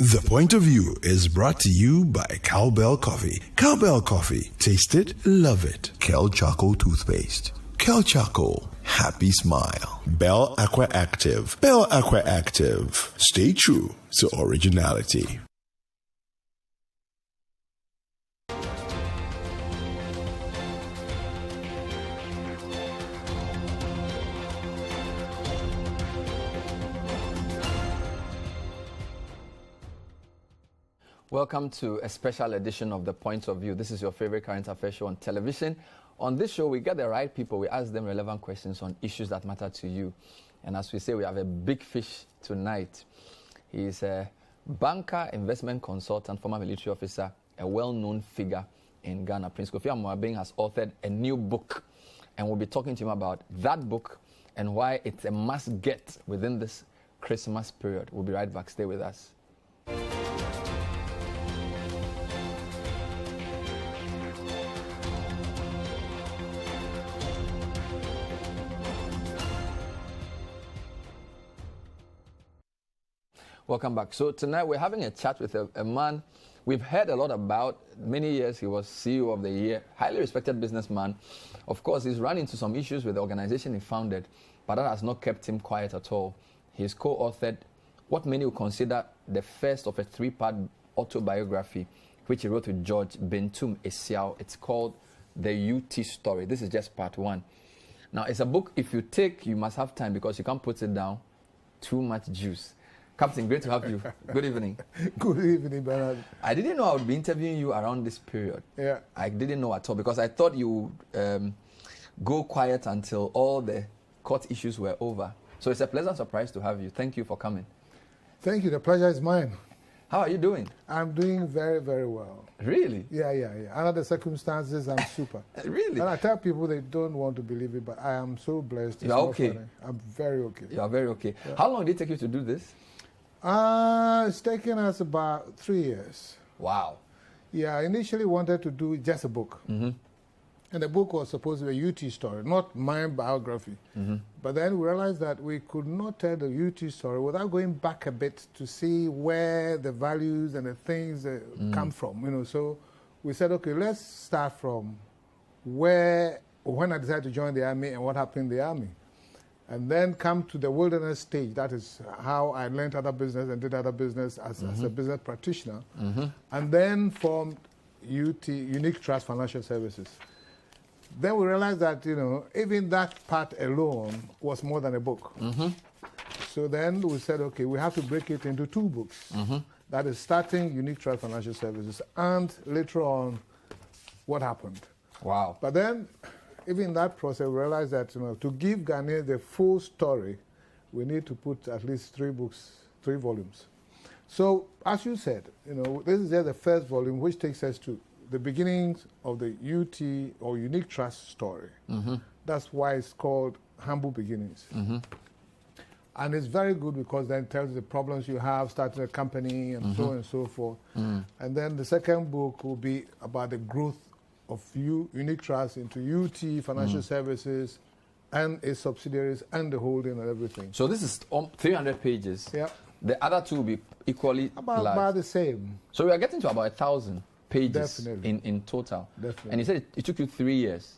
The Point of View is brought to you by Cowbell Coffee. Cowbell Coffee. Taste it, love it. Kel Charcoal Toothpaste. Kel Charcoal. Happy smile. Bell Aqua Active. Bell Aqua Active. Stay true to originality. Welcome to a special edition of The Point of View. This is your favorite current affairs show on television. On this show, we get the right people. We ask them relevant questions on issues that matter to you. And as we say, we have a big fish tonight. He is a banker, investment consultant, former military officer, a well-known figure in Ghana. Prince Kofi Amoabeng has authored a new book, and we'll be talking to him about that book and why it's a must-get within this Christmas period. We'll be right back. Stay with us. Welcome back. So tonight we're having a chat with a man we've heard a lot about. Many years he was CEO of the year, highly respected businessman. Of course, he's run into some issues with the organization he founded, but that has not kept him quiet at all. He's co-authored what many would consider the first of a three-part autobiography, which he wrote with George Bentum Esiao. It's called The UT Story. This is just part one. Now, it's a book, if you take, you must have time because you can't put it down. Too much juice. Captain, great to have you. Good evening. Good evening, Bernard. I didn't know I would be interviewing you around this period. Yeah. I didn't know at all because I thought you would go quiet until all the court issues were over. So it's a pleasant surprise to have you. Thank you for coming. Thank you. The pleasure is mine. How are you doing? I'm doing very, very well. Really? Yeah. Under the circumstances, I'm super. Really? And I tell people they don't want to believe it, but I am so blessed. You're okay? I'm very okay. You are very okay. Yeah. How long did it take you to do this? It's taken us about 3 years. Wow. Yeah, I initially wanted to do just a book. Mm-hmm. And the book was supposed to be a UT story, not my biography. Mm-hmm. But then we realized that we could not tell the UT story without going back a bit to see where the values and the things come from. So we said, okay, let's start from when I decided to join the army and what happened in the army. And then come to the wilderness stage. That is how I learned other business and did other business as a business practitioner. Mm-hmm. And then formed UT, Unique Trust Financial Services. Then we realized that, even that part alone was more than a book. Mm-hmm. So then we said, okay, we have to break it into 2 books. Mm-hmm. That is starting Unique Trust Financial Services and later on what happened. Wow. But then, even in that process, we realized that, to give Ghanaians the full story, we need to put at least 3 books, 3 volumes. So, as you said, this is just the first volume, which takes us to the beginnings of the UT or Unique Trust story. Mm-hmm. That's why it's called Humble Beginnings. Mm-hmm. And it's very good because then it tells you the problems you have starting a company and so on and so forth. Mm-hmm. And then the second book will be about the growth of Unique Trust into UT Financial Services and its subsidiaries and the holding and everything. So this is 300 pages. Yeah. The other 2 will be equally large. About the same. So we are getting to about 1,000 pages Definitely. in total. Definitely. And you said it took you 3 years.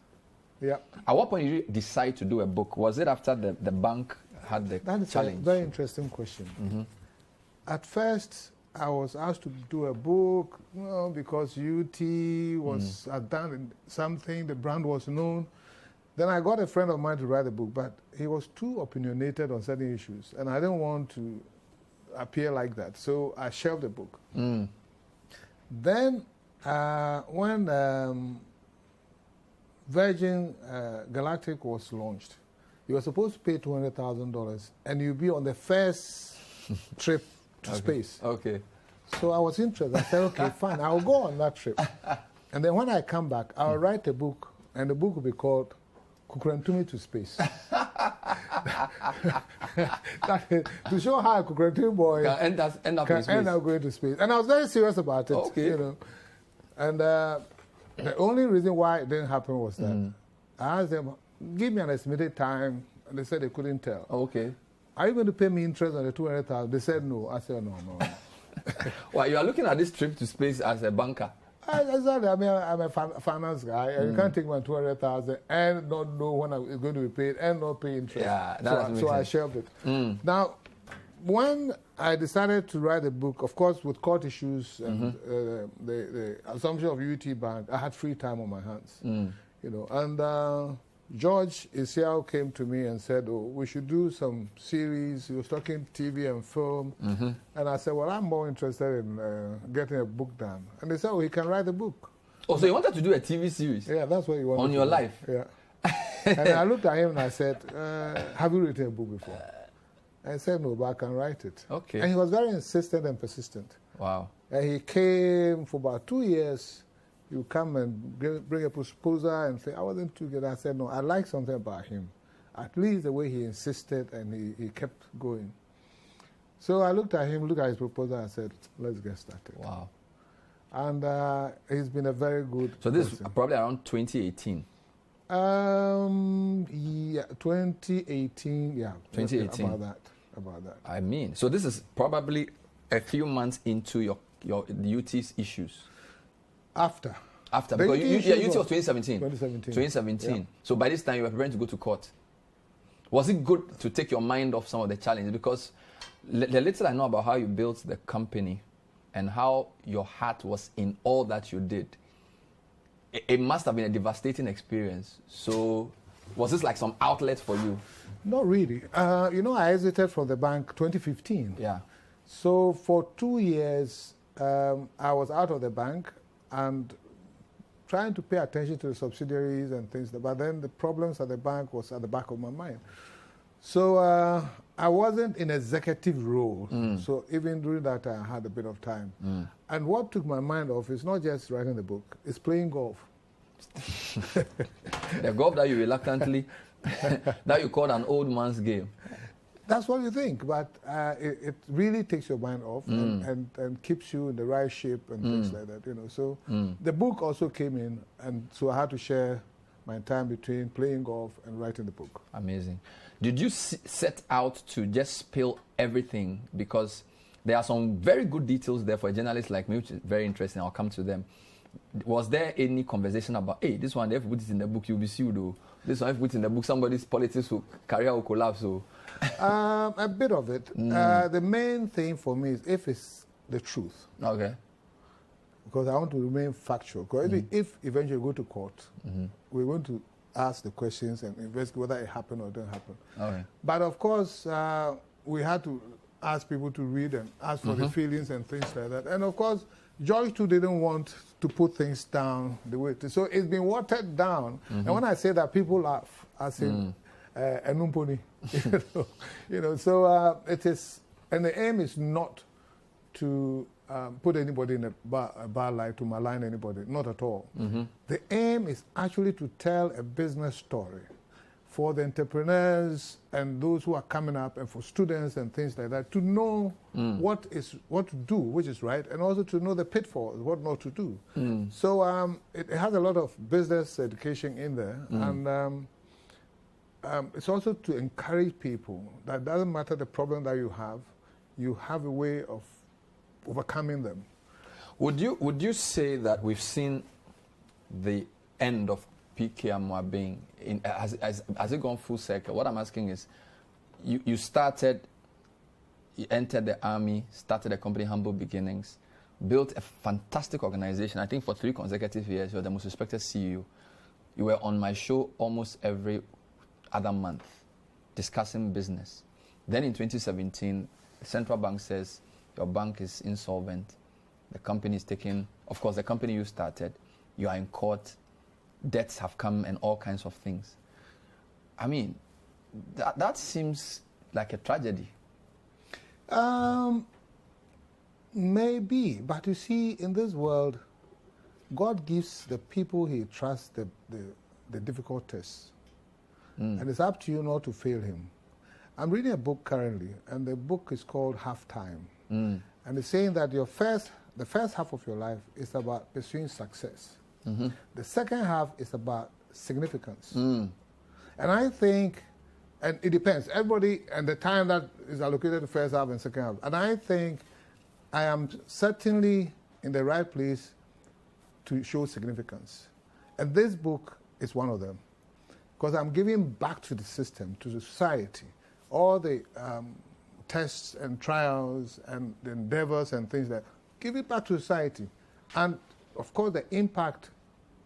Yeah. At what point did you decide to do a book? Was it after the bank had the That is challenge? a very interesting question. Mm-hmm. At first, I was asked to do a book, because UT had done something, the brand was known. Then I got a friend of mine to write a book, but he was too opinionated on certain issues, and I didn't want to appear like that, so I shelved the book. Mm. Then, when Virgin Galactic was launched, you were supposed to pay $200,000, and you'd be on the first trip to space. Okay. So I was interested. I said, okay, fine, I'll go on that trip. And then when I come back, I'll write a book, and the book will be called Kukurantumi to Space. To show how a Kukurantumi boy can end up going to space. And I was very serious about it. Okay. And the only reason why it didn't happen was that I asked them, give me an estimated time, and they said they couldn't tell. Okay. Are you going to pay me interest on the 200,000? They said no. I said no. Well, you are looking at this trip to space as a banker. Exactly. I mean, I'm a finance guy, and you can't take my 200,000 and not know when it's going to be paid and not pay interest. Yeah, so I shelved it. Now, when I decided to write a book, of course, with court issues and the assumption of UT Bank, I had free time on my hands. You know, and George Isiao came to me and said, "Oh, we should do some series." He was talking TV and film, and I said, "Well, I'm more interested in getting a book done." And they said, "Oh, he can write a book." Oh, so you wanted to do a TV series? Yeah, that's what you wanted on your life. Yeah. And I looked at him and I said, "Have you written a book before?" I said, "No, but I can write it." Okay. And he was very insistent and persistent. Wow. And he came for about 2 years. He would come and bring a proposal and say, "I wasn't too good." I said, "No, I like something about him. At least the way he insisted and he kept going." So I looked at him, looked at his proposal, and said, "Let's get started." Wow. And he's been a very good So this person. is probably around 2018. Yeah, 2018, yeah. 2018. About that. I mean, so this is probably a few months into your the UT's issues. After, Because UT was 2017. 2017. 2017. Yeah. So by this time you were preparing to go to court. Was it good to take your mind off some of the challenges? Because the little I know about how you built the company and how your heart was in all that you did, it must have been a devastating experience. So was this like some outlet for you? Not really. You know, I exited from the bank 2015. Yeah. So for 2 years, I was out of the bank and trying to pay attention to the subsidiaries and things. But then the problems at the bank was at the back of my mind. So I wasn't in executive role. So even during that time, I had a bit of time. And what took my mind off is not just writing the book, it's playing golf. The golf that you reluctantly, that you called an old man's game. That's what you think, but it really takes your mind off and keeps you in the right shape and things like that, you know. So the book also came in, and so I had to share my time between playing golf and writing the book. Amazing. Did you set out to just spill everything? Because there are some very good details there for a journalist like me, which is very interesting. I'll come to them. Was there any conversation about, hey, this one, if we put it in the book, you'll be sued, or this one, if we put it in the book, somebody's politics will, career will collapse, or... A bit of it. The main thing for me is if it's the truth. Okay. Because I want to remain factual. Because if eventually we go to court, we're going to ask the questions and investigate whether it happened or didn't happen. Okay. But of course, we had to ask people to read and ask for the feelings and things like that. And of course, George too didn't want to put things down the way it is. So it's been watered down. And when I say that, people laugh. I say, enumponi. You know, so it is, and the aim is not to put anybody in a bad light, to malign anybody, not at all. The aim is actually to tell a business story for the entrepreneurs and those who are coming up, and for students and things like that, to know what to do, which is right, and also to know the pitfalls, what not to do. So it has a lot of business education in there, and it's also to encourage people that doesn't matter the problem that you have a way of overcoming them. Would you say that we've seen the end of PK Amoabeng? Has it gone full circle? What I'm asking is, you entered the army, started a company, Humble Beginnings, built a fantastic organization. I think for 3 consecutive years, you're the most respected CEO. You were on my show almost every other month, discussing business. Then in 2017, the central bank says your bank is insolvent. The company is taking, of course, the company you started, you are in court, debts have come and all kinds of things. I mean, that seems like a tragedy. Maybe, but you see, in this world, God gives the people He trusts the difficult tests. And it's up to you not to fail Him. I'm reading a book currently, and the book is called Halftime. And it's saying that the first half of your life is about pursuing success. The second half is about significance. And I think, and it depends, everybody, and the time that is allocated to first half and second half. And I think I am certainly in the right place to show significance. And this book is one of them. Because I'm giving back to the system, to the society, all the tests and trials and the endeavors and things that give it back to society. And of course, the impact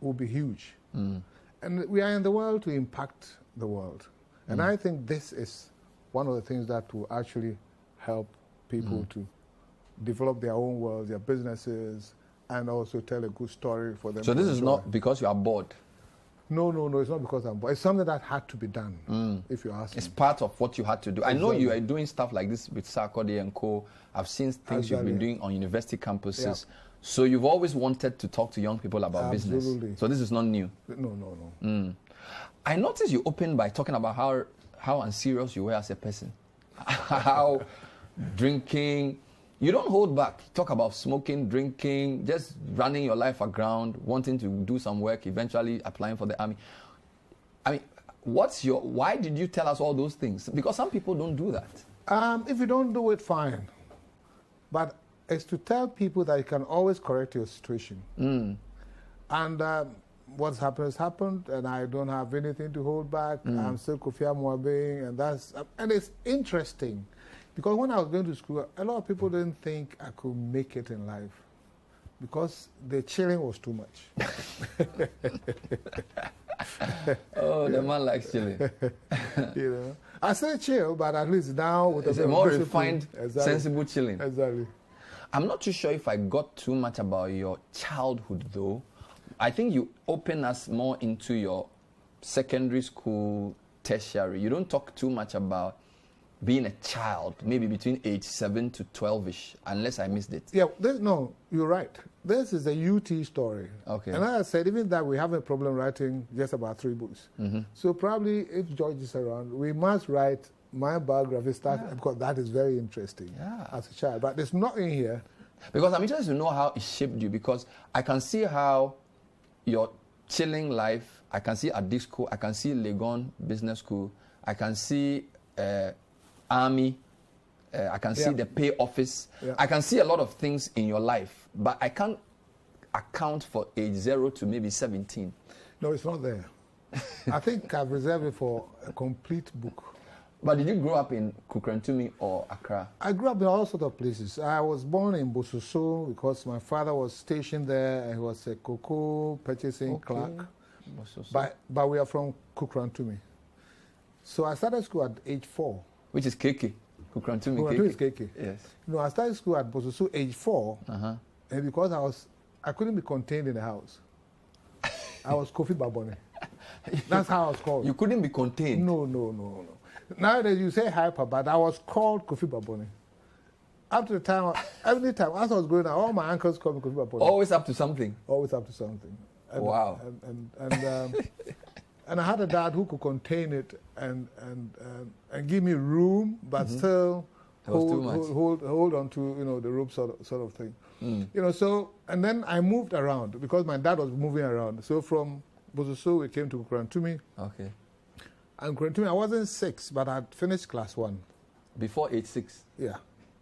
will be huge. And we are in the world to impact the world. And I think this is one of the things that will actually help people to develop their own world, their businesses, and also tell a good story for them. So this is not because you are bored? No, it's not because I'm bored. It's something that had to be done, if you ask me. It's part of what you had to do. Exactly. I know you are doing stuff like this with Sarkodie and Co. I've seen things you've been doing on university campuses. Yeah. So you've always wanted to talk to young people about business. So this is not new. No. I noticed you opened by talking about how unserious you were as a person. How drinking, you don't hold back. Talk about smoking, drinking, just running your life aground, wanting to do some work, eventually applying for the army. I mean, why did you tell us all those things? Because some people don't do that. If you don't do it, fine. But it's to tell people that you can always correct your situation. And what's happened has happened, and I don't have anything to hold back. I'm still Kofi Amoabeng, and it's interesting. Because when I was going to school, a lot of people didn't think I could make it in life because the chilling was too much. Oh, the man likes chilling. I say chill, but at least now with it's a more refined, sensible chilling. Exactly. I'm not too sure if I got too much about your childhood, though. I think you open us more into your secondary school, tertiary. You don't talk too much about being a child, maybe between age 7 to 12-ish, unless I missed it. Yeah, no, you're right. This is a UT story. Okay. And as I said, even that we have a problem writing just about 3 books. So probably if George is around, we must write my biography because that is very interesting as a child. But there's nothing here. Because I'm interested to know how it shaped you, because I can see how your chilling life, I can see at this school, I can see Legon Business School, I can see Army, I can see the pay office. I can see a lot of things in your life, but I can't account for age 0 to maybe 17. No, it's not there. I think I've reserved it for a complete book. But did you grow up in Kukrantumi or Accra? I grew up in all sorts of places. I was born in Bososo because my father was stationed there and he was a cocoa purchasing clerk. But we are from Kukrantumi. So I started school at age 4. Which is KK. Kukrantumi KK. Is KK. Yes. No, I started school at Bososo age 4. And because I couldn't be contained in the house. I was Kofi Babone. That's how I was called. You couldn't be contained? No. Nowadays you say hyper, but I was called Kofi Babone. Up to the time, every time, as I was growing up, all my uncles called me Kofi Babone. Always up to something? Always up to something. And, wow. And I had a dad who could contain it and give me room, but still hold on to the rope sort of thing. So, and then I moved around because my dad was moving around. So from Bososo we came to Kukrantumi. Okay. And Kukrantumi, I wasn't 6, but I'd finished class 1. Before age 6? Yeah,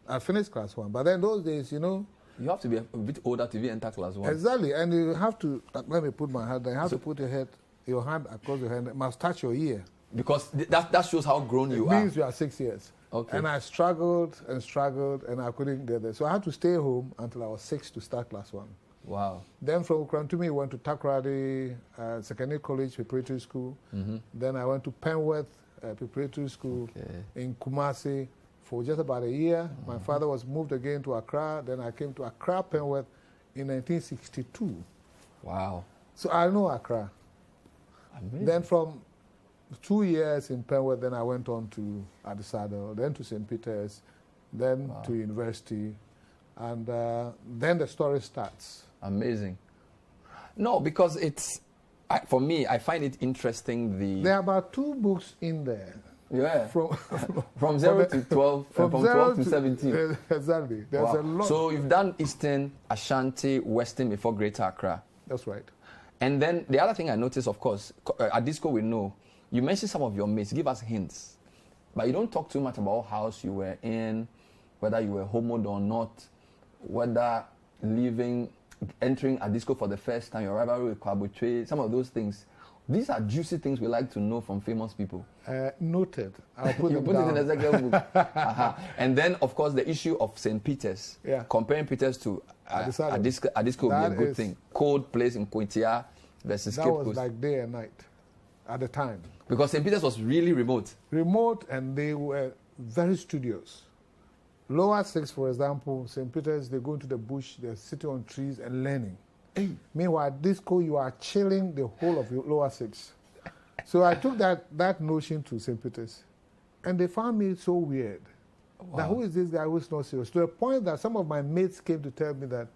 I finished class 1. But then those days, you have to be a bit older to enter class 1. Exactly, and you have to. Let me put my hand. You have to put your hand across your hand. It must touch your ear. Because that shows how grown you are. It means you are 6 years. Okay. And I struggled, and I couldn't get there. So I had to stay home until I was 6 to start class 1. Wow. Then from Kukrantumi, I went to Takoradi Secondary College Preparatory School. Then I went to Penworth Preparatory School in Kumasi for just about a year. My father was moved again to Accra. Then I came to Accra, Penworth in 1962. Wow. So I know Accra. Amazing. Then from 2 years in Penworth, then I went on to Adisado, then to St. Peter's, then to university. And then the story starts. Amazing. No, because for me, I find it interesting. There are about 2 books in there. Yeah. From 0 to 12, from 12 to 17. Exactly. There's a lot. So you've done Eastern, Ashanti, Western before Greater Accra. That's right. And then the other thing I noticed, of course, at Disco we know, you mentioned some of your mates, give us hints. But you don't talk too much about what house you were in, whether you were homoed or not. whether entering a disco for the first time, your rivalry with Kwabutwe, some of those things. These are juicy things we like to know from famous people. Noted. I'll put You them put down. it in the second book. And then, of course, the issue of St. Peter's. Yeah. Comparing Peter's to a disco would be a good thing. Cold place in Koitia versus Cape That was Coast. like day and night at the time. Because St. Peter's was really remote. Remote, and they were very studious. Lower Six, for example, St. Peter's, they go into the bush, they're sitting on trees and learning. Hey. Meanwhile, at disco, you are chilling the whole of your Lower Six. So I took that notion to St. Peter's, and they found me so weird. Wow. Now, who is this guy who's not serious? To the point that some of my mates came to tell me that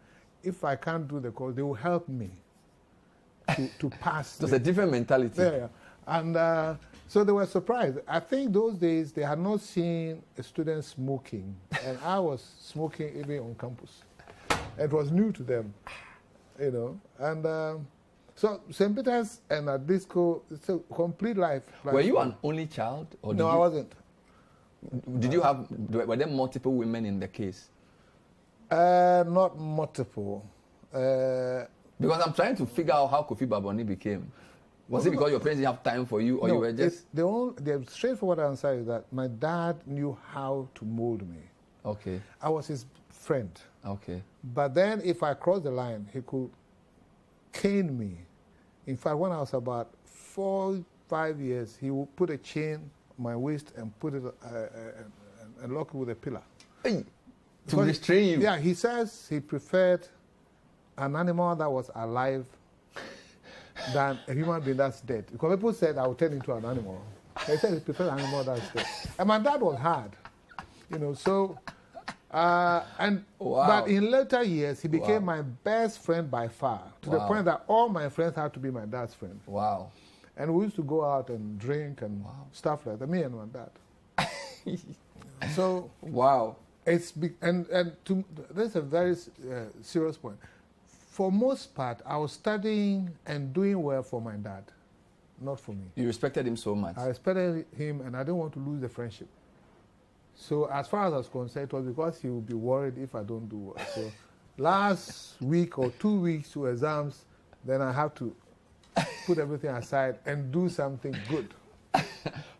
if I can't do the course, they will help me to pass. It's a different mentality. Yeah. And so they were surprised. I think those days they had not seen a student smoking, and I was smoking even on campus. It was new to them, you know. And so St. Peter's and a disco, it's a complete life. Were you an only child? Or No, I wasn't. Did you have, were there multiple women in the case? Not multiple. Because I'm trying to figure out how Kofi Baboni became. Was it because your parents didn't have time for you, or No, you were just... the straightforward answer is that my dad knew how to mold me. Okay, I was his friend. okay. But then if I crossed the line, he could cane me. In fact, when I was about 4, 5 years, he would put a chain on my waist and put it and lock it with a pillar. Hey, to restrain you? Yeah, he says he preferred an animal that was alive than a human being that's dead. Because people said I would turn into an animal. He said he preferred an animal that's dead. And my dad was hard, you know, so... Wow. But in later years, he became my best friend by far, to the point that all my friends had to be my dad's friend. Wow. And we used to go out and drink and stuff like that, me and my dad. So, wow. it's this is a very serious point. For most part, I was studying and doing well for my dad, not for me. You respected him so much. I respected him, and I didn't want to lose the friendship. So as far as I was concerned, it was because he would be worried if I don't do well. So last week or 2 weeks to exams, then I have to put everything aside and do something good.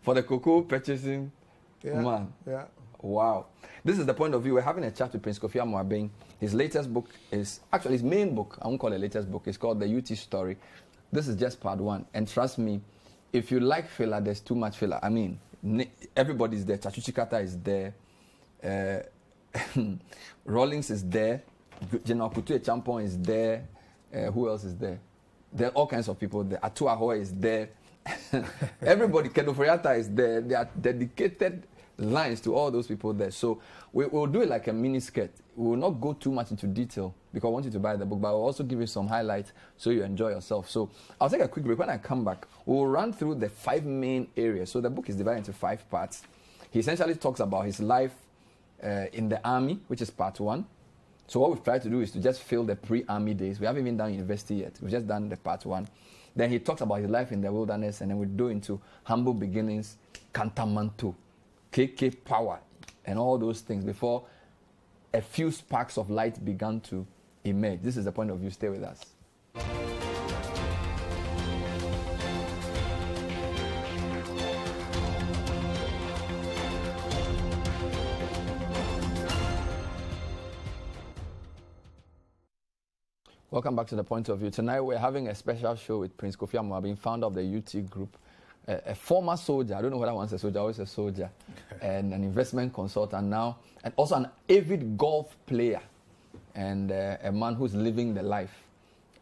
For the cocoa purchasing man. Yeah. Wow. This is the point of view. We're having a chat with Prince Kofi Amoabeng. His latest book is, actually his main book, I won't call it latest book, it's called The UT Story. This is just part 1. And trust me, if you like filler, there's too much filler. I mean, everybody's there. Chachuchi Kata is there. Rawlings is there. General Kutu Champon is there. Who else is there? There are all kinds of people there. Atu Ahoy is there. Everybody, Kedo Friata is there. There are dedicated lines to all those people there. So we'll do it like a mini skit. We will not go too much into detail because I want you to buy the book, but I'll also give you some highlights so you enjoy yourself. So I'll take a quick break. When I come back, we'll run through the 5 main areas. So the book is divided into 5 parts. He essentially talks about his life in the army, which is part 1. So what we've tried to do is to just fill the pre-army days. We haven't even done university yet. We've just done the part 1. Then he talks about his life in the wilderness, and then we do into humble beginnings, Kantamanto, KK power, and all those things before a few sparks of light began to emerge. This is the point of view. Stay with us. Welcome back to The Point of View. Tonight we're having a special show with Prince Kofi Amoabeng, founder of the UT Group, a former soldier, I don't know whether once a soldier, always a soldier, and an investment consultant now, and also an avid golf player, and a man who's living the life.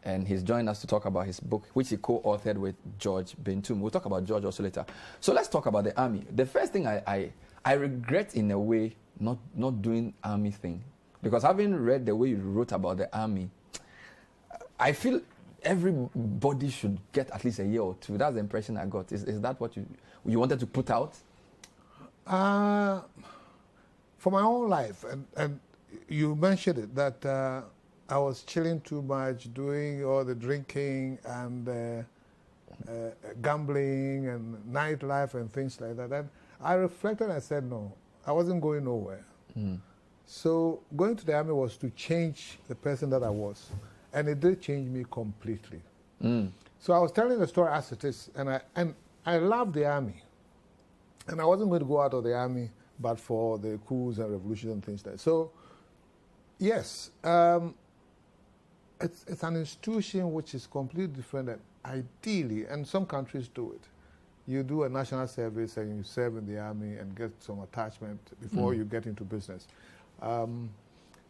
And he's joined us to talk about his book, which he co-authored with George Bentum. We'll talk about George also later. So let's talk about the army. The first thing I regret in a way not doing army thing, because having read the way you wrote about the army, I feel everybody should get at least a year or 2. That's the impression I got. Is that what you wanted to put out? For my own life, and you mentioned it, that I was chilling too much, doing all the drinking and gambling and nightlife and things like that. And I reflected and I said, no, I wasn't going nowhere. So going to the army was to change the person that I was. And it did change me completely. So I was telling the story as it is, and I loved the army. And I wasn't going to go out of the army but for the coups and revolutions and things like that. So, yes, it's an institution which is completely different. And ideally, and some countries do it, you do a national service and you serve in the army and get some attachment before you get into business.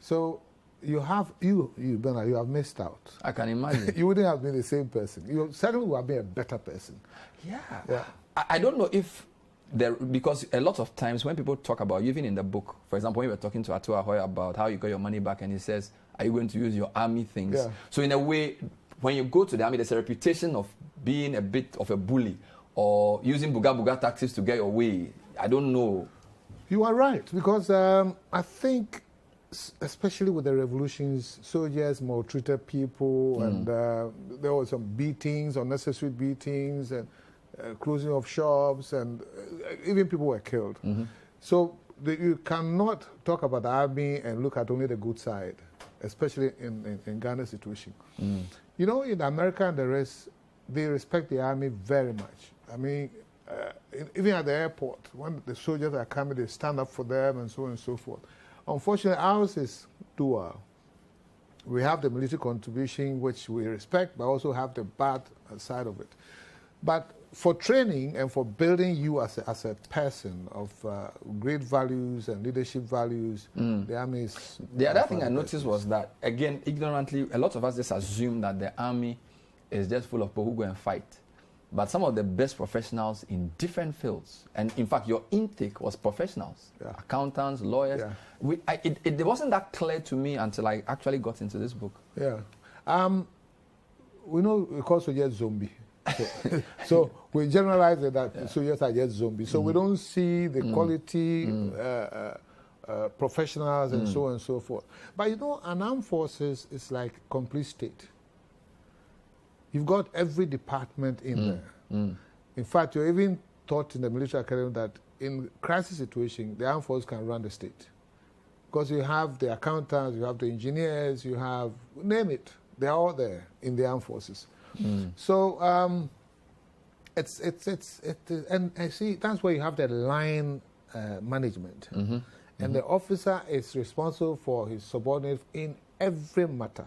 So you Bernard, you have missed out. I can imagine. You wouldn't have been the same person. You certainly would have been a better person. Yeah. I don't know if because a lot of times when people talk about you, even in the book, for example, when we were talking to Ato Ahoy about how you got your money back, and he says, are you going to use your army things? Yeah. So in a way, when you go to the army, there's a reputation of being a bit of a bully or using buga tactics to get your way. I don't know. You are right, because I think, especially with the revolutions, soldiers maltreated people, and there were some beatings, unnecessary beatings, and closing of shops, and even people were killed. So you cannot talk about the army and look at only the good side, especially in Ghana's situation. You know, in America and the rest, they respect the army very much. I mean, even at the airport, when the soldiers are coming, they stand up for them and so on and so forth. Unfortunately, ours is dual. We have the military contribution, which we respect, but also have the bad side of it. But for training and for building you as a person of great values and leadership values, the army is... The other thing I noticed was that, again, ignorantly, a lot of us just assume that the army is just full of people who go and fight. But some of the best professionals in different fields, and in fact, your intake was professionals, accountants, lawyers. It wasn't that clear to me until I actually got into this book. Yeah. We know because we're just zombie. So we generalize that soldiers are just zombies. So we don't see the quality professionals and so on and so forth. But you know, an armed forces is like a complete state. You've got every department in there. In fact, you're even taught in the military academy that in crisis situation, the armed forces can run the state. Because you have the accountants, you have the engineers, you have, name it, they're all there in the armed forces. So and I see that's where you have the line management. And the officer is responsible for his subordinates in every matter.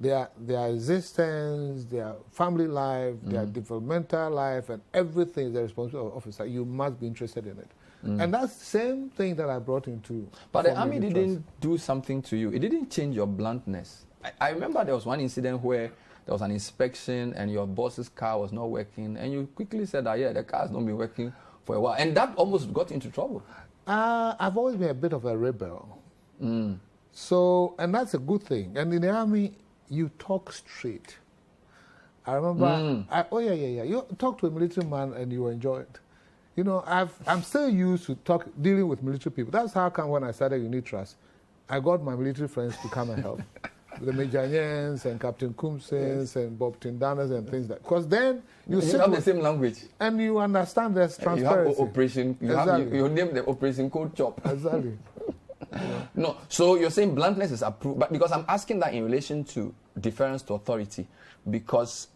Their existence, their family life, their developmental life, and everything is the responsibility of the officer. You must be interested in it. And that's the same thing that I brought into... But the army didn't do something to you. It didn't change your bluntness. I remember there was one incident where there was an inspection and your boss's car was not working, and you quickly said that, the car has not been working for a while. And that almost got into trouble. I've always been a bit of a rebel. So, and that's a good thing. And in the army, you talk straight. I remember, you talk to a military man and you enjoy it. You know, I'm still used to dealing with military people. That's how come when I started Unit Trust, I got my military friends to come and help. The Major Nyens and Captain Kumsens and Bob Tindanas and things like that. Because then you have the same language. And you understand there's transparency. You have you name the operation code chop. Exactly. No, so you're saying bluntness is approved, but because I'm asking that in relation to deference to authority, because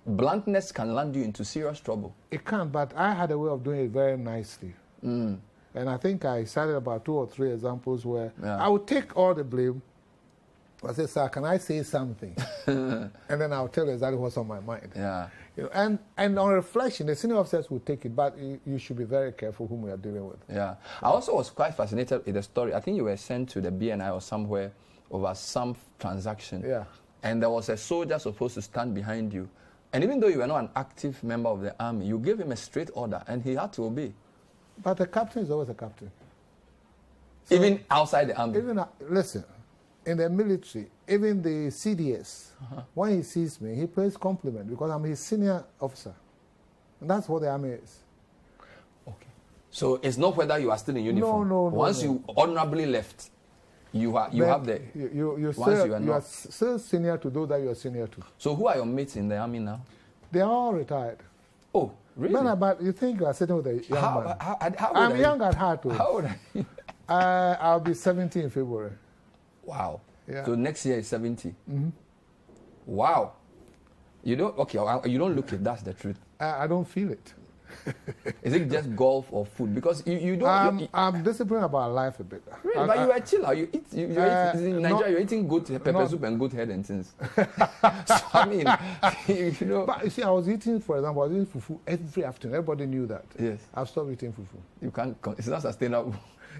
bluntness can land you into serious trouble. It can, but I had a way of doing it very nicely. And I think I cited about 2 or 3 examples where I would take all the blame. I said, sir, can I say something? And then I'll tell you exactly what's on my mind. You know, and on reflection, the senior officers will take it, but you should be very careful whom we are dealing with. I also was quite fascinated with the story. I think you were sent to the BNI or somewhere over some transaction. And there was a soldier supposed to stand behind you. And even though you were not an active member of the army, you gave him a straight order and he had to obey. But the captain is always a captain. So even outside the army? Listen, in the military, even the CDS, when he sees me, he pays compliment because I'm his senior officer. And that's what the army is. Okay. So it's not whether you are still in uniform. No. Once you honorably left, you have the... You are still senior to those that you are senior to. So who are your mates in the army now? They are all retired. Oh, really? But you think you are sitting with a young man. How I'm young at heart. How old are you? I'll be 70 in February. Wow. Yeah. So next year is 70. Mm-hmm. Wow. You don't look it. That's the truth. I don't feel it. Is it just golf or food? Because you don't. I'm disciplined about life a bit. Really? But you are chiller. You eat. In Nigeria, you're eating good pepper soup and good head and things. So I mean, But you see, I was eating, for example, I was eating fufu every afternoon. Everybody knew that. Yes. I've stopped eating fufu. You can't. It's not sustainable.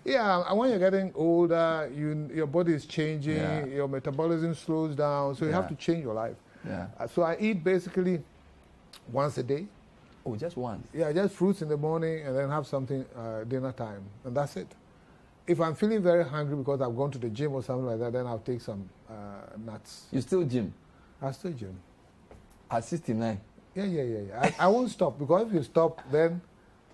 Yeah, and when you're getting older, your body is changing. Yeah. Your metabolism slows down, so you have to change your life. Yeah. So I eat basically once a day. Oh, just once? Yeah, just fruits in the morning and then have something dinner time, and that's it. If I'm feeling very hungry because I've gone to the gym or something like that, then I'll take some nuts. You still gym? I still gym. At 69? Yeah. I won't stop, because if you stop, then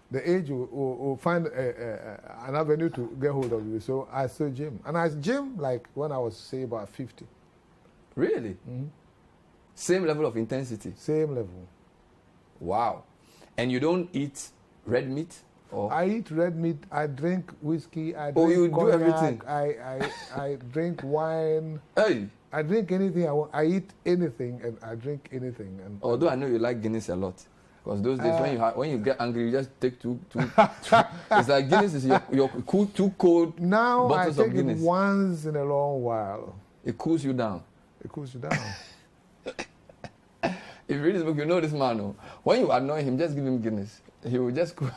the age will find an avenue to get hold of you. So I still gym. And I gym like when I was, say, about 50. Really? Mm-hmm. Same level of intensity? Same level. Wow. And you don't eat red meat? Or? I eat red meat. I drink whiskey. I drink you cognac, do everything? I drink wine. Hey! I drink anything I want. I eat anything and I drink anything. And although I know you like Guinness a lot. Because those days when you get angry, you just take two it's like Guinness is your too cold now bottles I of take Guinness. It once in a long while. It cools you down. It cools you down. If you read this book, you know this man. Oh. When you annoy him, just give him Guinness. He will just cool.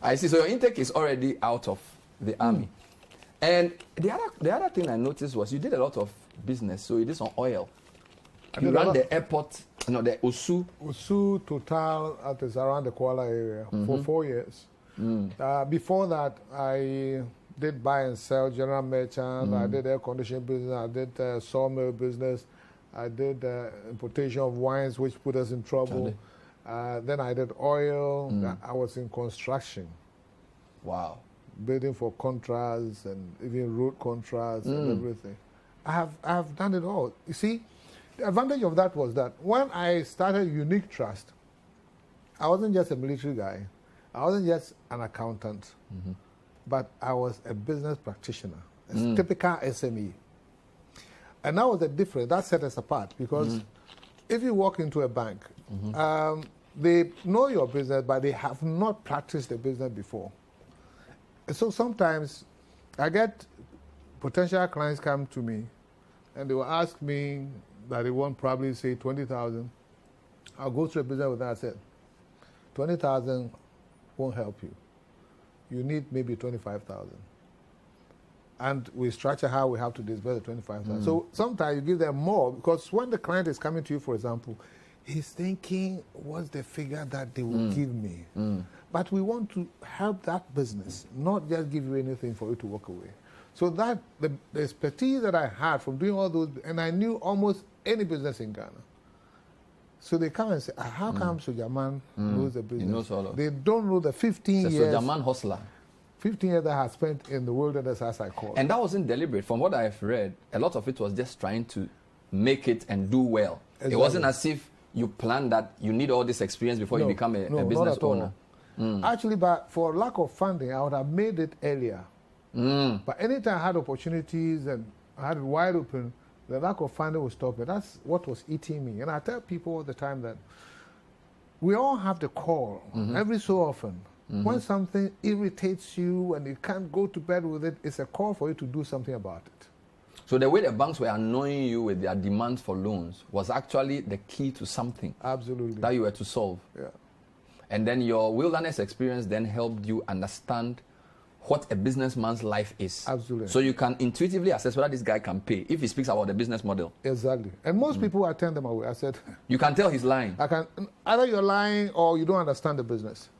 I see. So your intake is already out of the army. And the other thing I noticed was you did a lot of business. So you did some oil. You ran the airport, the Osu. Osu Total, that is around the Kuala area, for 4 years. Before that, I did buy and sell, general merchant. I did air conditioning business. I did sawmill business. I did importation of wines, which put us in trouble. Then I did oil. I was in construction. Wow. Building for contracts and even road contracts and everything. I have done it all. You see, the advantage of that was that when I started Unique Trust, I wasn't just a military guy. I wasn't just an accountant. But I was a business practitioner, a typical SME. And that was the difference. That set us apart, because if you walk into a bank, they know your business, but they have not practiced the business before. And so sometimes I get potential clients come to me and they will ask me that they want probably, say, 20,000. I'll go through a business with them. I said, 20,000 won't help you. You need maybe 25,000. And we structure how we have to disburse the 25,000. So sometimes you give them more, because when the client is coming to you, for example, he's thinking, what's the figure that they will give me? But we want to help that business, not just give you anything for you to walk away. So that the expertise that I had from doing all those, and I knew almost any business in Ghana. So they come and say, how come Sojaman knows the business? He knows all of it. They don't know the 15 years. Sojaman hustler. 15 years that I had spent in the wilderness, as I call it. And that wasn't deliberate. From what I've read, a lot of it was just trying to make it and do well. Exactly. It wasn't as if you planned that you need all this experience before you become a business owner. Actually, but for lack of funding, I would have made it earlier. But anytime I had opportunities and I had it wide open, the lack of funding would stop me. That's what was eating me. And I tell people all the time that we all have the call every so often. When something irritates you and you can't go to bed with it, it's a call for you to do something about it. So the way the banks were annoying you with their demands for loans was actually the key to something. Absolutely. That you were to solve. Yeah. And then your wilderness experience then helped you understand what a businessman's life is. Absolutely. So you can intuitively assess whether this guy can pay if he speaks about the business model. Exactly. And most people, I turn them away. I said, you can tell he's lying. Either you're lying or you don't understand the business.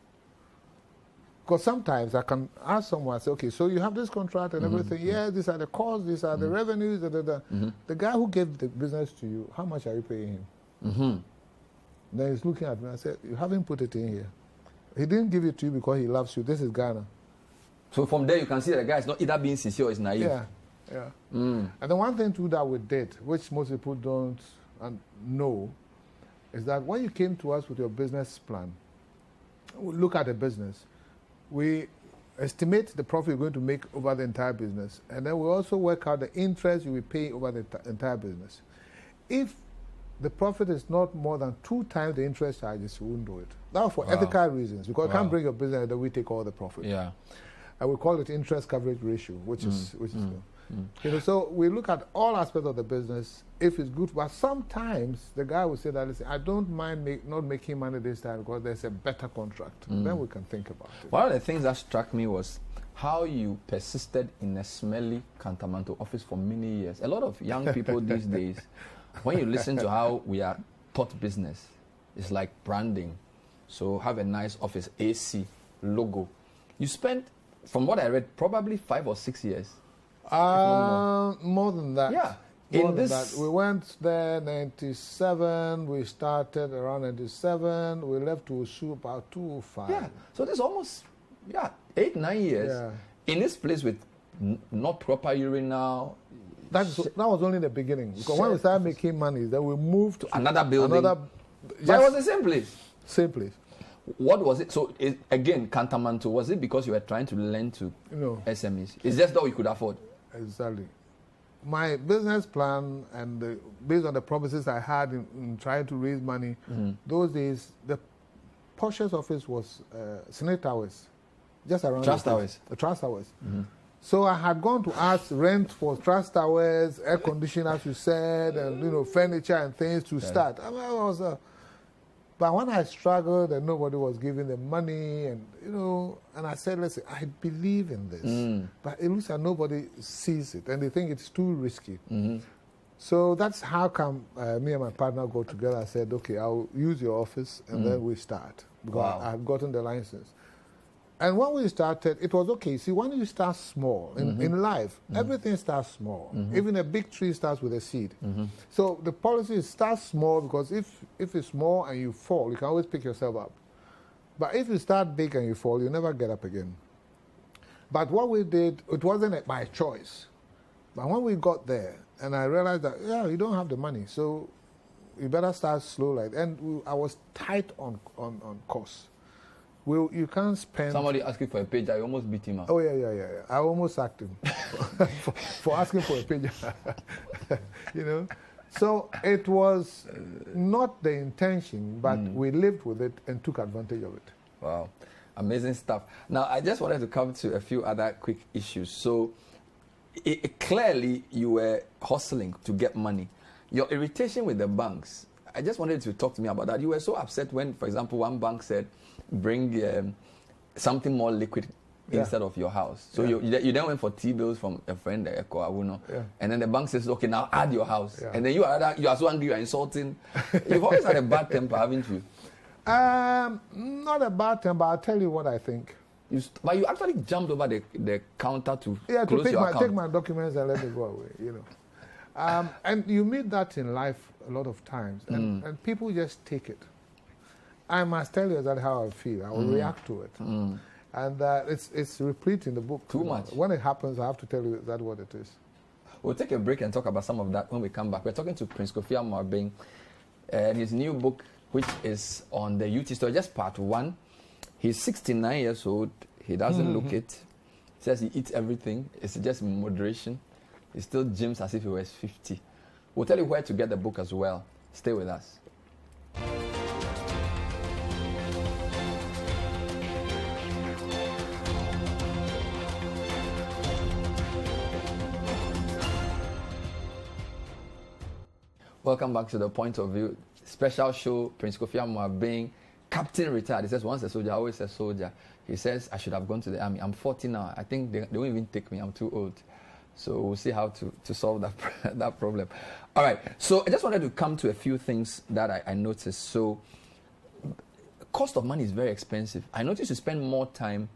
Because sometimes I can ask someone, I say, okay, so you have this contract and everything. Yeah, these are the costs, these are the revenues. The guy who gave the business to you, how much are you paying him? Then he's looking at me. I said, you haven't put it in here. He didn't give it to you because he loves you. This is Ghana. So from there you can see that the guy is not either being sincere or is naive. Yeah. And the one thing too that we did, which most people don't know, is that when you came to us with your business plan, we look at the business. we estimate the profit you're going to make over the entire business, and then we also work out the interest you will pay over the entire business. If the profit is not more than 2 times the interest charges, we won't do it. Now, for ethical reasons, because you can't bring your business and then we take all the profit. Yeah. And we call it interest coverage ratio, which is you know. So we look at all aspects of the business. If it's good, but sometimes the guy will say that, listen, I don't mind not making money this time because there's a better contract. Then we can think about it. One of the things that struck me was how you persisted in a smelly Kantamanto office for many years. A lot of young people these days, when you listen to how we are taught business, it's like branding. So have a nice office, AC, logo. You spent, from what I read, probably 5 or 6 years. More than that. Yeah. More than that. We went there 97. We started around 97. We left to Usu about 2005. Yeah. So there's almost 8, 9 years in this place with not proper urinal. That was only the beginning. Because when we started making money, then we moved to another building. But it was the same place. Same place. What was it? So again, Kantamanto, was it because you were trying to lend to SMEs? It's just that you could afford. Exactly. My business plan and based on the promises I had in trying to raise money, those days, the poshest office was Senate Towers, just around Trust Towers. The Trust Towers. So I had gone to ask rent for Trust Towers, air conditioning, as you said, and furniture and things to start. I mean, but when I struggled and nobody was giving them money, and I said, listen, I believe in this, but it looks like nobody sees it, and they think it's too risky. So that's how come me and my partner got together. I said, okay, I'll use your office, and then we start, because I have gotten the license. And when we started, it was okay. See, when you start small, in life, everything starts small. Even a big tree starts with a seed. So the policy is start small, because if it's small and you fall, you can always pick yourself up. But if you start big and you fall, you never get up again. But what we did, it wasn't by choice. But when we got there, and I realized that, you don't have the money, so you better start slow. And I was tight on costs. Well, you can't spend... Somebody asking for a page, I almost beat him up. Oh, yeah. I almost sacked him for asking for a page. So it was not the intention, but we lived with it and took advantage of it. Wow. Amazing stuff. Now, I just wanted to come to a few other quick issues. So, clearly, you were hustling to get money. Your irritation with the banks, I just wanted to talk to me about that. You were so upset when, for example, one bank said, bring something more liquid instead of your house. So you then went for T-bills from a friend, and then the bank says, okay, now add your house. And then you are so angry, you are insulting. You've always had a bad temper, haven't you? Not a bad temper, I'll tell you what I think. But you actually jumped over the counter to close to your account. take my documents and let me go away, And you meet that in life a lot of times, and people just take it. I must tell you exactly how I feel. I will react to it. And it's replete in the book. Too much. When it happens, I have to tell you exactly what it is. We'll take a break and talk about some of that when we come back. We're talking to Prince Kofi Amoabeng and his new book, which is on the UT story, just part 1. He's 69 years old. He doesn't look it. He says he eats everything. It's just moderation. He still gyms as if he was 50. We'll tell you where to get the book as well. Stay with us. Welcome back to The Point of View. Special show, Prince Kofi Amoabeng, Captain retired. He says, once a soldier, always a soldier. He says, I should have gone to the army. I'm 40 now. I think they won't even take me. I'm too old. So we'll see how to solve that problem. All right. So I just wanted to come to a few things that I noticed. So cost of money is very expensive. I noticed you spend more time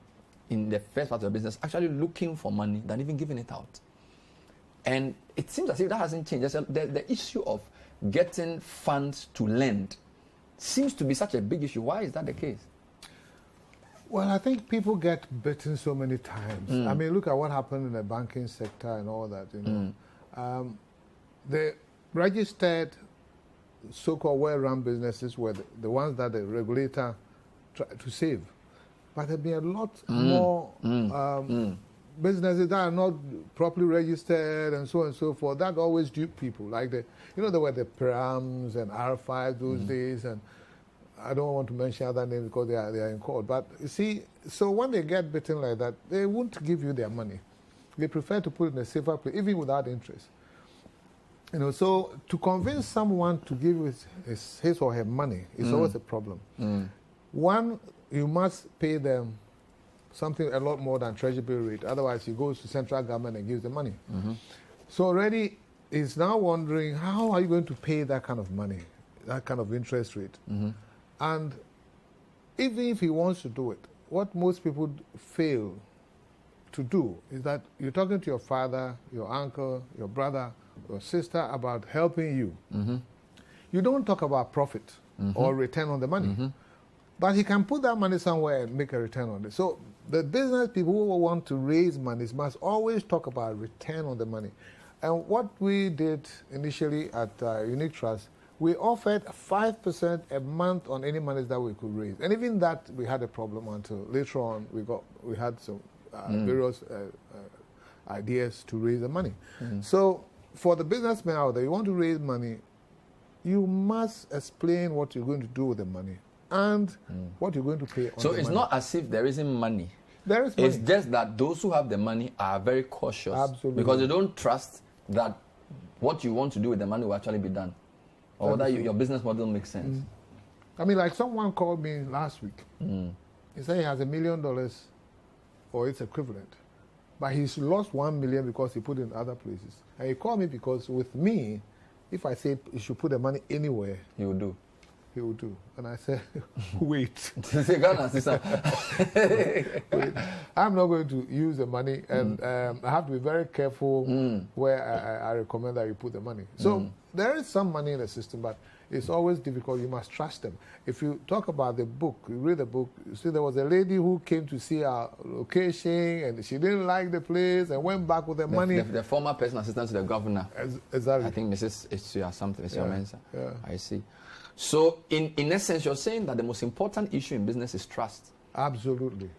in the first part of the business actually looking for money than even giving it out. And it seems as if that hasn't changed. The issue of getting funds to lend seems to be such a big issue. Why is that the case? Well, I think people get bitten so many times. I mean, look at what happened in the banking sector and all that. The registered, so-called well-run businesses were the ones that the regulator tried to save. But there have been a lot more businesses that are not properly registered and so on and so forth. That always dupe people. Like there were the Prams and R5 those days, and I don't want to mention other names because they are in court. But you see, so when they get bitten like that, they won't give you their money. They prefer to put it in a safer place, even without interest. So to convince someone to give his or her money is always a problem. One, you must pay them something a lot more than treasury bill rate. Otherwise, he goes to central government and gives the money. So already, he's now wondering, how are you going to pay that kind of money, that kind of interest rate? And even if he wants to do it, what most people fail to do is that you're talking to your father, your uncle, your brother, your sister about helping you. You don't talk about profit or return on the money. But he can put that money somewhere and make a return on it. So the business people who want to raise money must always talk about return on the money. And what we did initially at Unique Trust, we offered 5% a month on any money that we could raise. And even that, we had a problem until later on we had some various ideas to raise the money. So for the businessmen out there, you want to raise money, you must explain what you're going to do with the money and what you're going to pay on So the it's money. not as if there isn't money. There is money. It's just that those who have the money are very cautious. Absolutely. Because they don't trust that what you want to do with the money will actually be done. Or whether your business model makes sense. I mean, like someone called me last week. He said he has $1 million or its equivalent. But he's lost 1 million because he put it in other places. And he called me because with me, if I say you should put the money anywhere, He will do. he will do. And I said, wait. Wait. I'm not going to use the money, and I have to be very careful where I recommend that you put the money. So there is some money in the system, but it's always difficult. You must trust them. If you talk about the book, you read the book, you see there was a lady who came to see our location, and she didn't like the place and went back with the money. The former personal assistant to the governor. Exactly. I think Mrs. Itsu or something. It's your mensa. Yeah. I see. So in essence, you're saying that the most important issue in business is trust. Absolutely.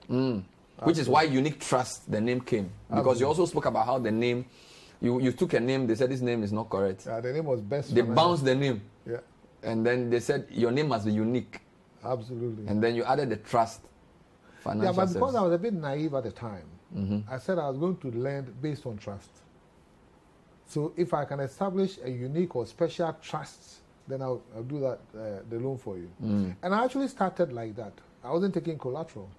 Which is why Unique Trust, the name came. Because you also spoke about how the name, you took a name, they said this name is not correct. Yeah, the name was best. They bounced the name. Yeah. And then they said your name must be unique. Absolutely. And then you added the trust. Financial Yeah, but because service. I was a bit naive at the time, I said I was going to lend based on trust. So if I can establish a unique or special trust, then I'll do that, the loan for you. And I actually started like that. I wasn't taking collateral.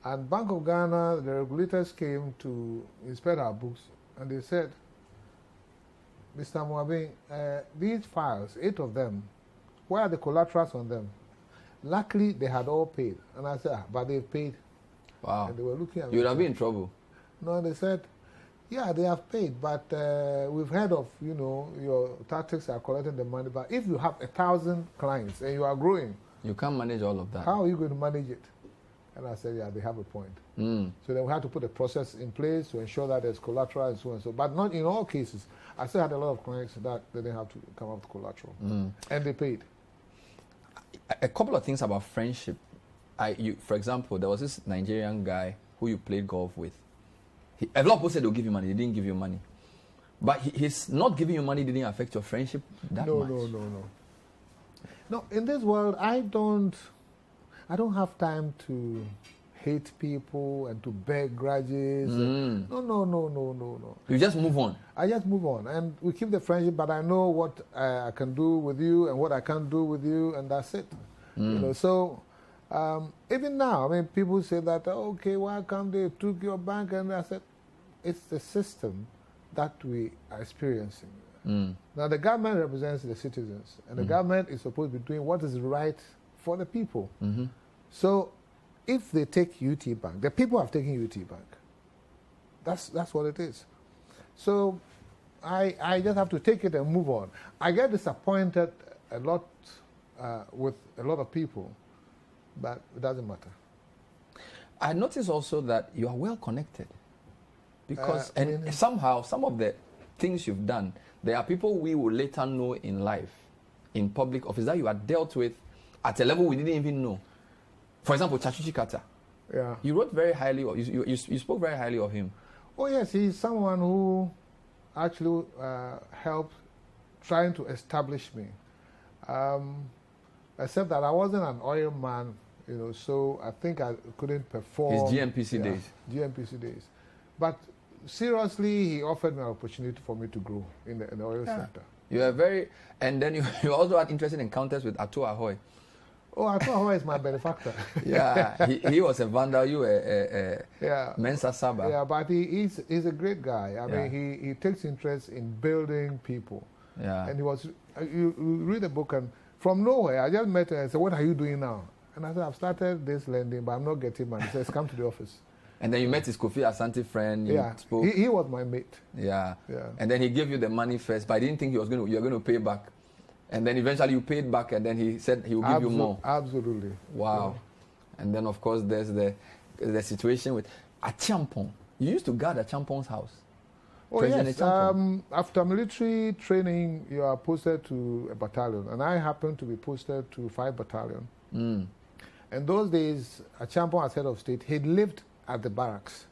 And Bank of Ghana, the regulators came to inspect our books, and they said, Mr. Amoabeng, these files, 8 of them, where are the collaterals on them? Luckily, they had all paid. And I said, but they've paid. Wow. And they were looking at me. You would have been in trouble. No, they said, yeah, they have paid, but we've heard of, your tactics are collecting the money. But if you have 1,000 clients and you are growing, You can't manage all of that. how are you going to manage it? And I said, yeah, they have a point. So then we had to put a process in place to ensure that there's collateral and so on and so. But not in all cases. I still had a lot of clients that they didn't have to come up with collateral. And they paid. A couple of things about friendship. For example, there was this Nigerian guy who you played golf with. A lot of people said they'll give you money. They didn't give you money. But his not giving you money didn't affect your friendship that much. No. No, in this world, I don't have time to hate people and to beg grudges. No. You just move on. I just move on. And we keep the friendship, but I know what I can do with you and what I can't do with you, and that's it. So even now, I mean, people say that, okay, why come they took your bank? And I said, it's the system that we are experiencing. Now, the government represents the citizens, and the government is supposed to be doing what is right for the people. So if they take UT Bank, the people have taken UT Bank. That's what it is. So I just have to take it and move on. I get disappointed a lot with a lot of people, but it doesn't matter. I notice also that you are well connected. Because, somehow, some of the things you've done, there are people we will later know in life, in public office, that you are dealt with at a level we didn't even know. For example, Chachuchi Kata. Yeah. You wrote very highly, you spoke very highly of him. Oh yes, he's someone who actually helped trying to establish me. Except that I wasn't an oil man, so I think I couldn't perform. His GNPC days. GNPC days. But seriously, he offered me an opportunity for me to grow in the oil sector. You are very, and then you also had interesting encounters with Ato Ahoy. Oh, Ato Ahoy is my benefactor. Yeah, he was a vandal, you were a Mensa Saba. Yeah, but he's a great guy. I mean, he takes interest in building people. Yeah. And he was, you read the book, and from nowhere, I just met him and said, "What are you doing now?" And I said, "I've started this lending, but I'm not getting money." He says, "Come to the office." And then you met his Kofi Asante friend. Spoke. He was my mate. Yeah. And then he gave you the money first, but I didn't think you're going to pay back. And then eventually you paid back, and then he said he will give you more. Absolutely. Wow. Yeah. And then of course there's the situation with Achampong. You used to guard Achampon's house. Oh President yes. After military training, you are posted to a battalion, and I happened to be posted to 5 battalion. Mm. And those days, Achampong as head of state, he lived at the barracks.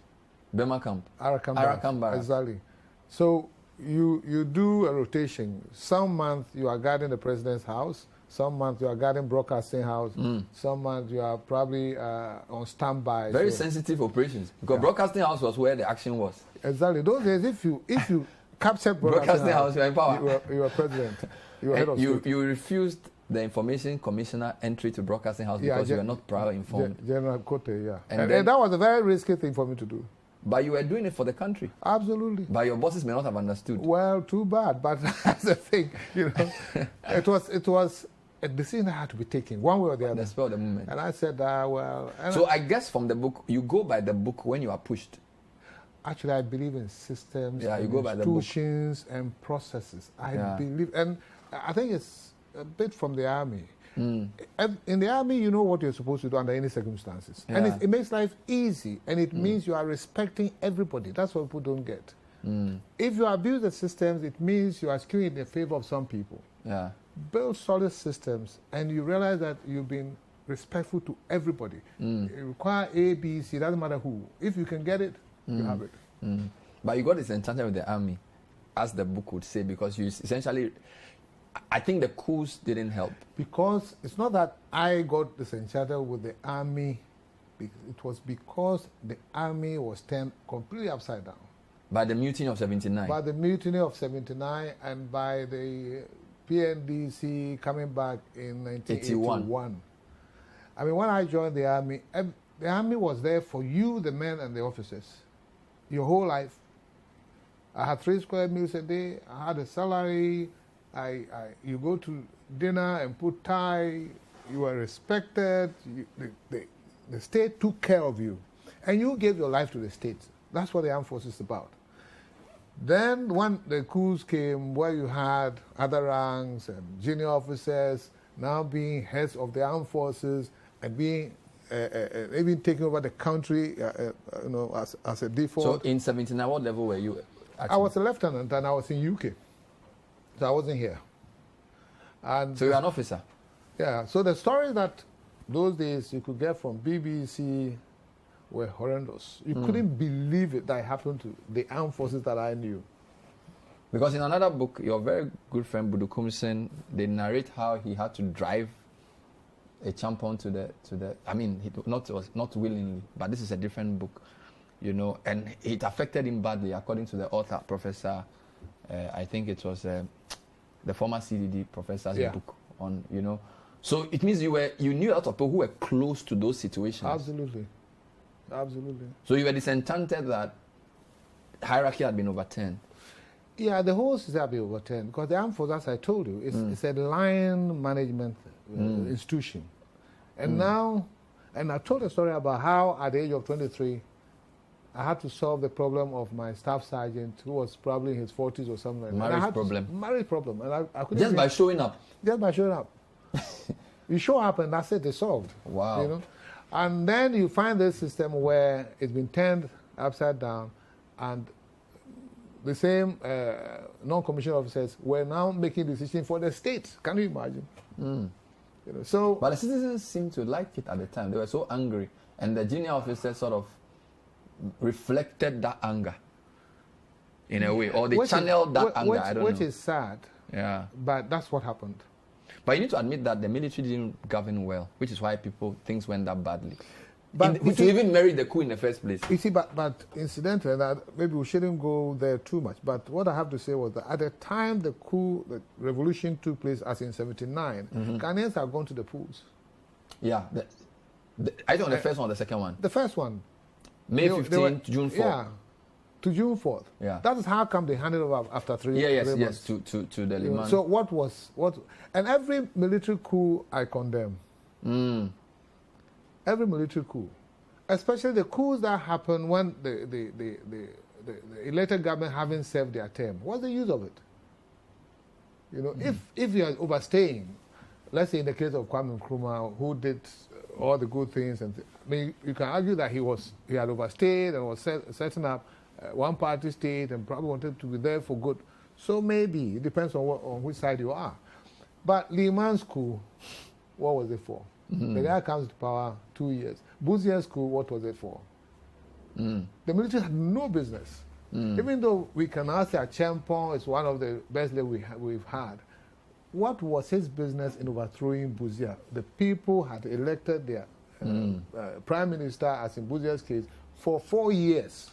Bema camp. Arakan barracks. Exactly. So you do a rotation. Some month you are guarding the president's house. Some month you are guarding broadcasting house. Some month you are probably on standby. Very sensitive operations, because broadcasting house was where the action was. Exactly. Those days, if you captured broadcasting house, you are in power. You were president. You were head of state. You refused the information commissioner entry to broadcasting house because you were not prior informed. General Kote, yeah. And that was a very risky thing for me to do. But you were doing it for the country. Absolutely. But your bosses may not have understood. Well, too bad. But that's the thing, It was a decision that had to be taken, one way or the other. The spur of the moment. And I said, well... So I guess from the book, you go by the book when you are pushed. Actually, I believe in systems, you go by the book. institutions, and processes. I believe... And I think it's a bit from the army. In the army, you know what you're supposed to do under any circumstances. And it makes life easy, and it means you are respecting everybody. That's what people don't get. If you abuse the systems, it means you are skewing in the favor of some people. Yeah. Build solid systems, and you realize that you've been respectful to everybody. You require A, B, C, doesn't matter who. If you can get it, you have it. But you got disenchanted with the army, as the book would say, because you essentially... I think the coups didn't help. Because it's not that I got disenchanted with the army. It was because the army was turned completely upside down. By the mutiny of 79? By the mutiny of 79 and by the PNDC coming back in 1981. I mean, when I joined the army was there for you, the men and the officers, your whole life. I had 3 square meals a day. I had a salary. You go to dinner and put tie, you were respected, the state took care of you, and you gave your life to the state. That's what the armed forces is about. Then when the coups came, where you had other ranks and junior officers now being heads of the armed forces and being even taking over the country, as a default. So in 79, what level were you? Actually? I was a lieutenant, and I was in UK. So I wasn't here. And so you're an officer? Yeah. So the stories that those days you could get from BBC were horrendous. You couldn't believe it that happened to the armed forces that I knew. Because in another book, your very good friend Budu Kumsen, they narrate how he had to drive a champion to the. I mean, not willingly, but this is a different book, and it affected him badly, according to the author, Professor. I think it was the former CDD professor's book on, So it means you knew a lot of people who were close to those situations. Absolutely. So you were disenchanted that hierarchy had been overturned. Yeah, the whole system had been overturned because the armed forces, as I told you, it's a line management institution. And now, and I told a story about how at the age of 23, I had to solve the problem of my staff sergeant who was probably in his 40s or something like that. Marriage problem. And I couldn't by showing up? Just by showing up. You show up and that's it, it's solved. Wow. And then you find this system where it's been turned upside down and the same non-commissioned officers were now making decisions for the state. Can you imagine? So, but the citizens seemed to like it at the time. They were so angry, and the junior officer sort of reflected that anger in a way, or they channeled that anger. I don't know. Which is sad. Yeah. But that's what happened. But you need to admit that the military didn't govern well, which is why things went that badly. But to even merit the coup in the first place. You see, but incidentally, that maybe we shouldn't go there too much. But what I have to say was that at the time the revolution took place, as in 79, Ghanaians had gone to the polls. Yeah. I don't know the first one or the second one. The first one. May 15th, June 4th. Yeah. To June 4th. Yeah. That is how come they handed over after three months. Yes, to the Liman. So and every military coup I condemn. Every military coup, especially the coups that happen when the elected government haven't served their term. What's the use of it? If you are overstaying, let's say in the case of Kwame Nkrumah, who did all the good things, you can argue that he had overstayed and was setting up one-party state and probably wanted to be there for good. So maybe it depends on which side you are. But Liman's coup, what was it for? The guy comes to power 2 years. Buzia's coup, what was it for? The military had no business. Even though we can now say Champon is one of the best that we've had. What was his business in overthrowing Buzia? The people had elected their prime minister, as in Buzia's case, for 4 years.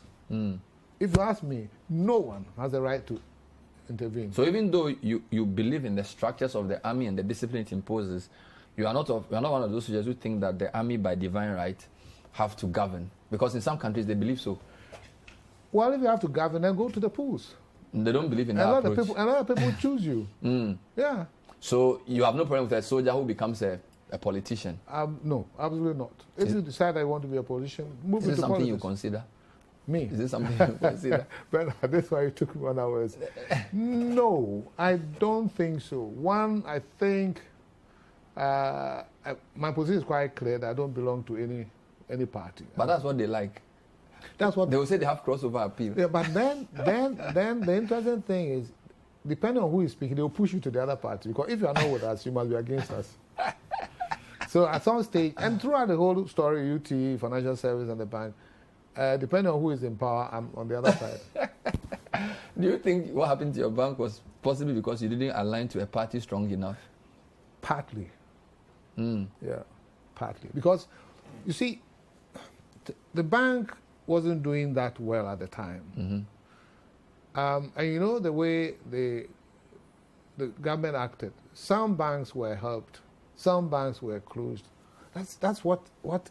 If you ask me, no one has the right to intervene. So even though you believe in the structures of the army and the discipline it imposes, you are not one of those soldiers who think that the army by divine right have to govern, because in some countries they believe so. Well, if you have to govern, then go to the polls. They don't believe in that approach. A lot of people choose you. Yeah. So you have no problem with a soldier who becomes a politician? No, absolutely not. If you decide I want to be a politician, move into politics. Is it something you consider? Me? Is it something you consider? But that's why it took me 1 hour. No, I don't think so. One, I think my position is quite clear that I don't belong to any party. But that's what they like. That's what they will say. They have crossover appeal. Yeah, but then the interesting thing is, depending on who is speaking, they will push you to the other party, because if you are not with us, you must be against us. So at some stage, and throughout the whole story, UT, financial service, and the bank, depending on who is in power, I'm on the other side. Do you think what happened to your bank was possibly because you didn't align to a party strong enough? Partly. Yeah, partly. Because, you see, the bank wasn't doing that well at the time. And you know the way the government acted. Some banks were helped, some banks were closed. That's what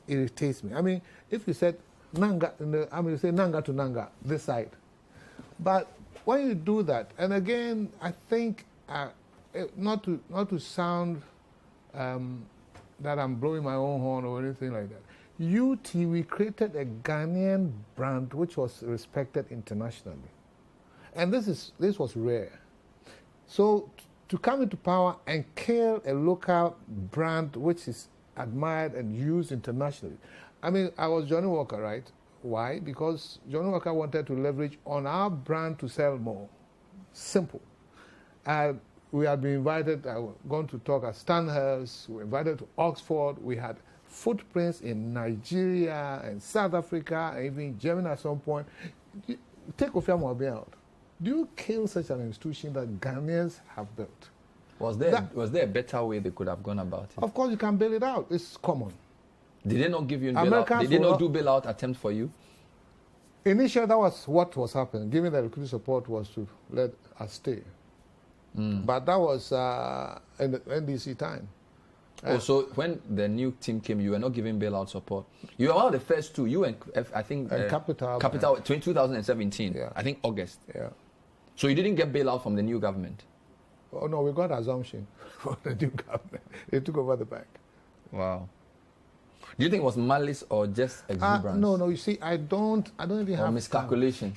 irritates me. I mean, if you said Nanga, you say Nanga to Nanga, this side. But when you do that, and again, I think not to sound that I'm blowing my own horn or anything like that. UT, we created a Ghanaian brand which was respected internationally. And this was rare. So to come into power and kill a local brand which is admired and used internationally. I mean, I was Johnny Walker, right? Why? Because Johnny Walker wanted to leverage on our brand to sell more. Simple. We had been invited, I was going to talk at Stanhurst, we were invited to Oxford, we had footprints in Nigeria and South Africa, and even Germany at some point. Take Kofi Amoabeng out. Do you kill such an institution that Ghanaians have built? Was there a better way they could have gone about it? Of course, you can bail it out. It's common. Did they not give you bailout? Did they not do bailout attempt for you? Initially, that was what was happening. Giving the liquidity support was to let us stay. But that was in the NDC time. So when the new team came, you were not giving bailout support. You were one of the first two. You and I think Capital 2017. Yeah. I think August. Yeah. So you didn't get bailout from the new government. Oh no, we got assumption from the new government. They took over the bank. Wow. Do you think it was malice or just exuberance? No. You see, I don't even have miscalculation.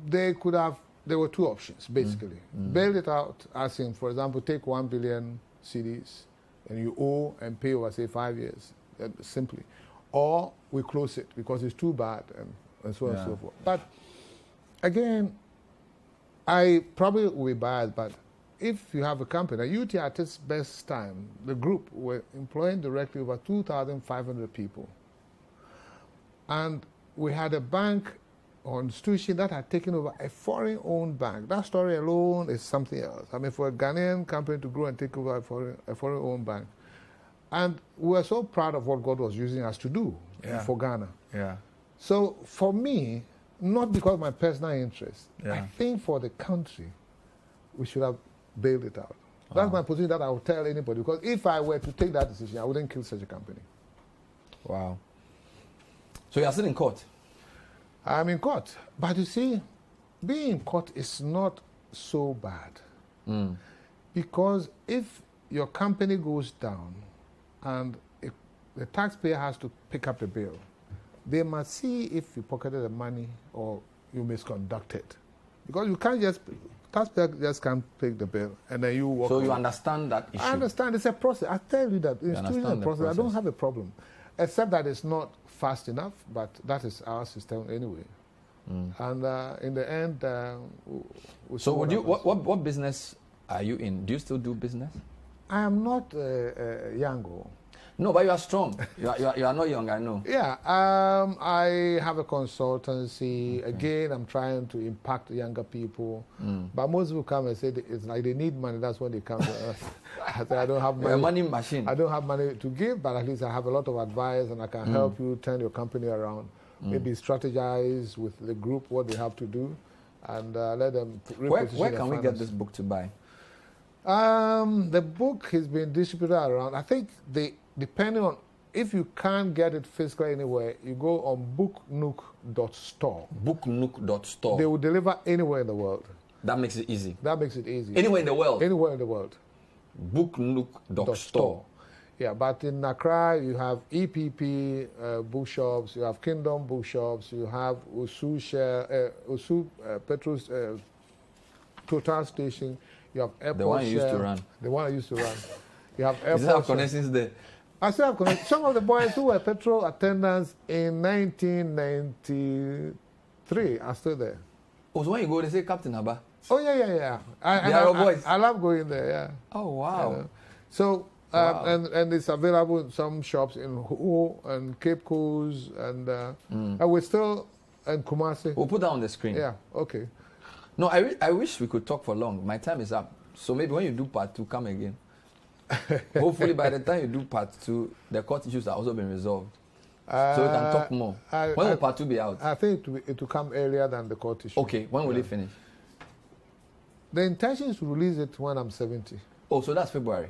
They could have. There were two options basically: bail it out, as in, for example, take 1 billion cedis and you owe and pay over, say, 5 years, simply, or we close it because it's too bad and so on and so forth. But again, I probably will be biased, but if you have a company, UT at its best time, the group were employing directly over 2,500 people. And we had a bank or institution that had taken over a foreign-owned bank. That story alone is something else. I mean, for a Ghanaian company to grow and take over a foreign-owned bank. And we were so proud of what God was using us to do for Ghana. Yeah. So for me, not because of my personal interest, I think for the country, we should have bailed it out. That's my position that I would tell anybody, because if I were to take that decision, I wouldn't kill such a company. Wow. So you are still in court? I'm in court. But you see, being in court is not so bad. Because if your company goes down and if the taxpayer has to pick up the bill, they must see if you pocketed the money or you misconducted. Because you can't just, taxpayer just can't pick the bill and then you walk So away. you understand that issue? I understand. It's a process. I tell you that. It's a process. I don't have a problem. Except that it's not fast enough, but that is our system anyway. And in the end, we'll so would you, what business are you in? Do you still do business? I am not young. No, but you are strong. You are not young, I know. Yeah, I have a consultancy. Okay. Again, I'm trying to impact younger people. But most people come and say it's like they need money. That's when they come to us. I say I don't have money. You're a money machine. I don't have money to give, but at least I have a lot of advice and I can help you turn your company around. Maybe strategize with the group what they have to do and let them Where can we get this book to buy? The book has been distributed around. I think depending on, if you can't get it physically anywhere, you go on booknook.store. Booknook.store. They will deliver anywhere in the world. That makes it easy. That makes it easy. Anywhere in the world? Anywhere in the world. Booknook.store. Yeah, but in Accra, you have EPP bookshops, you have Kingdom bookshops, you have Usu Petrus Total Station, you have Airport The one you used to run. The one I used to run. You have Airport. Is that connections there? I still have connections. Some of the boys who were petrol attendants in 1993 are still there. Oh, so when you go, they say Captain Abba. Oh, yeah. They are your boys. I love going there, yeah. Oh, wow. So, and it's available in some shops in Ho and Cape Coast and we're still in Kumasi. We'll put that on the screen. Yeah, okay. No, I wish we could talk for long. My time is up. So maybe when you do part 2, come again. Hopefully by the time you do part 2, the court issues have also been resolved. So we can talk more. When will part 2 be out? I think it will come earlier than the court issue. Okay, when will it finish? The intention is to release it when I'm 70. Oh, so that's February?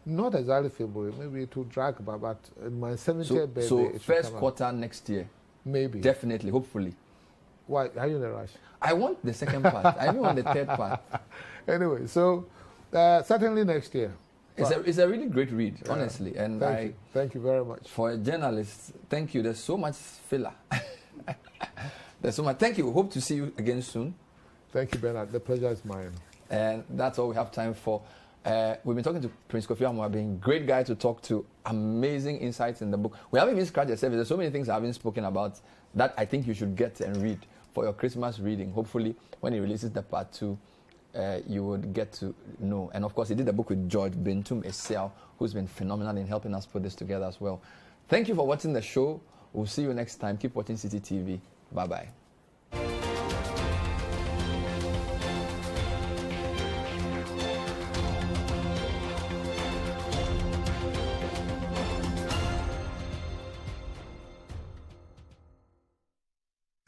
Not exactly February. Maybe it will drag, but in my 70th birthday. So first quarter next year? Maybe. Definitely, hopefully. Why? Are you in a rush? I want the second part. I even want the third part. Anyway, so certainly next year. It's a really great read, honestly. And thank you very much. For a journalist, thank you. There's so much filler. There's so much. Thank you. Hope to see you again soon. Thank you, Bernard. The pleasure is mine. And that's all we have time for. We've been talking to Prince Kofi Amoabeng, great guy to talk to, amazing insights in the book. We haven't even scratched the surface. There's so many things I haven't spoken about that I think you should get and read for your Christmas reading. Hopefully, when he releases the part 2, you would get to know. And of course, he did the book with George Bentum Esiao, who's been phenomenal in helping us put this together as well. Thank you for watching the show. We'll see you next time. Keep watching City TV. Bye-bye.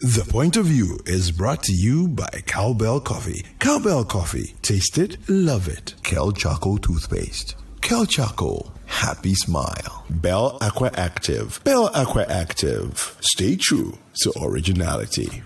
The Point of View is brought to you by Cowbell Coffee. Cowbell Coffee. Taste it, love it. Kel Charcoal Toothpaste. Kel Charcoal. Happy smile. Bell Aqua Active. Bell Aqua Active. Stay true to originality.